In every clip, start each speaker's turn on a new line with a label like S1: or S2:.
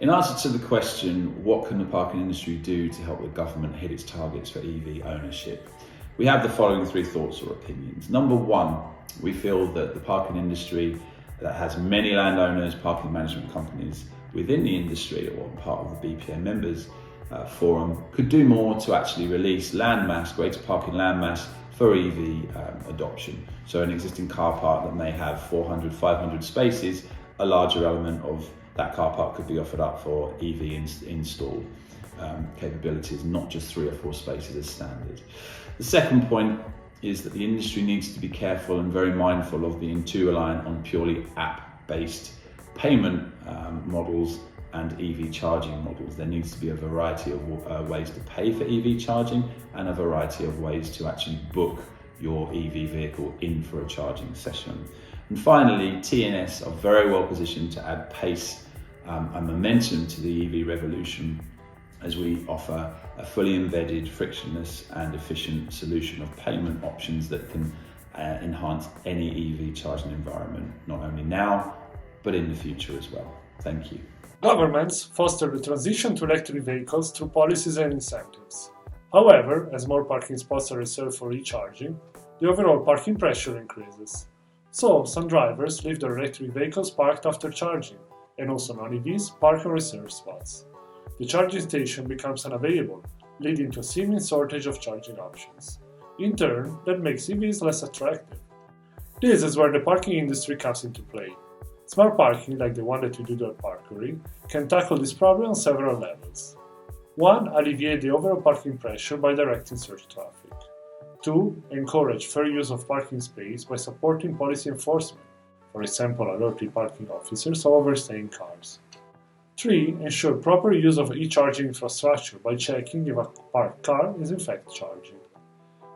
S1: In answer to the question, what can the parking industry do to help the government hit its targets for EV ownership? We have the following three thoughts or opinions. Number one, we feel that the parking industry that has many landowners, parking management companies within the industry or part of the BPA members forum could do more to actually release greater parking land mass for EV adoption. So an existing car park that may have 400, 500 spaces, a larger element of that car park could be offered up for EV install capabilities, not just 3 or 4 spaces as standard. The second point is that the industry needs to be careful and very mindful of being too reliant on purely app-based payment models and EV charging models. There needs to be a variety of ways to pay for EV charging and a variety of ways to actually book your EV vehicle in for a charging session. And finally, TNS are very well positioned to add pace and momentum to the EV revolution as we offer a fully embedded, frictionless and efficient solution of payment options that can enhance any EV charging environment, not only now, but in the future as well. Thank you.
S2: Governments foster the transition to electric vehicles through policies and incentives. However, as more parking spots are reserved for e-charging, the overall parking pressure increases. So, some drivers leave their electric vehicles parked after charging, and also non-EVs park on reserved spots. The charging station becomes unavailable, leading to a seeming shortage of charging options. In turn, that makes EVs less attractive. This is where the parking industry comes into play. Smart parking, like the one that we do at Parkory, can tackle this problem on several levels. 1. Alleviate the overall parking pressure by directing surge traffic. 2. Encourage fair use of parking space by supporting policy enforcement, for example, alerting parking officers of overstaying cars. 3. Ensure proper use of e-charging infrastructure by checking if a parked car is in fact charging.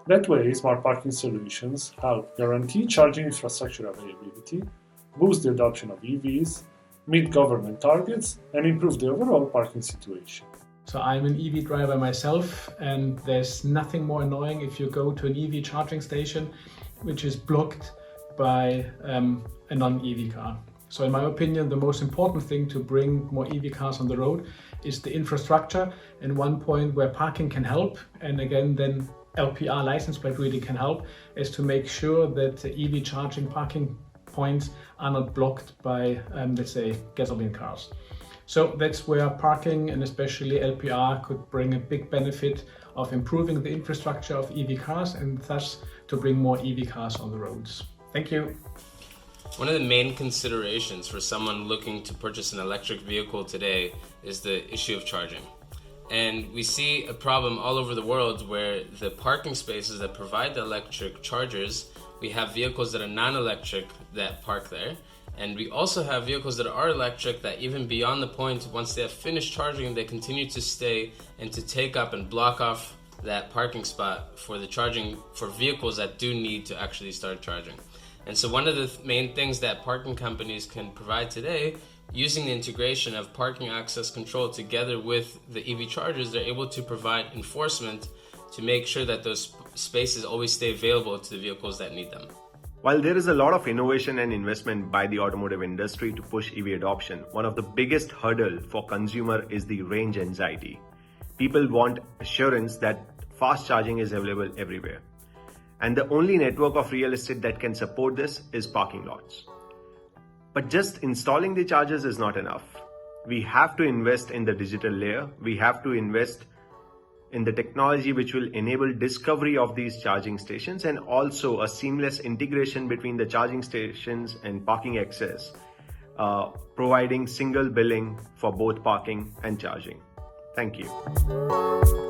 S2: That way, smart parking solutions help guarantee charging infrastructure availability, boost the adoption of EVs, meet government targets, and improve the overall parking situation.
S3: So I'm an EV driver myself, and there's nothing more annoying if you go to an EV charging station which is blocked by a non-EV car. So in my opinion, the most important thing to bring more EV cars on the road is the infrastructure, and one point where parking can help, and again then LPR license plate really can help, is to make sure that the EV charging parking points are not blocked by, let's say, gasoline cars. So that's where parking and especially LPR could bring a big benefit of improving the infrastructure of EV cars and thus to bring more EV cars on the roads. Thank you.
S4: One of the main considerations for someone looking to purchase an electric vehicle today is the issue of charging. And we see a problem all over the world where the parking spaces that provide the electric chargers, we have vehicles that are non-electric that park there. And we also have vehicles that are electric that even beyond the point, once they have finished charging, they continue to stay and to take up and block off that parking spot for the charging for vehicles that do need to actually start charging. And so one of the main things that parking companies can provide today, using the integration of parking access control together with the EV chargers, they're able to provide enforcement to make sure that those spaces always stay available to the vehicles that need them.
S5: While there is a lot of innovation and investment by the automotive industry to push EV adoption, one of the biggest hurdle for consumer is the range anxiety. People want assurance that fast charging is available everywhere. And the only network of real estate that can support this is parking lots. But just installing the chargers is not enough. We have to invest in the digital layer. We have to invest in the technology which will enable discovery of these charging stations and also a seamless integration between the charging stations and parking access, providing single billing for both parking and charging. Thank you.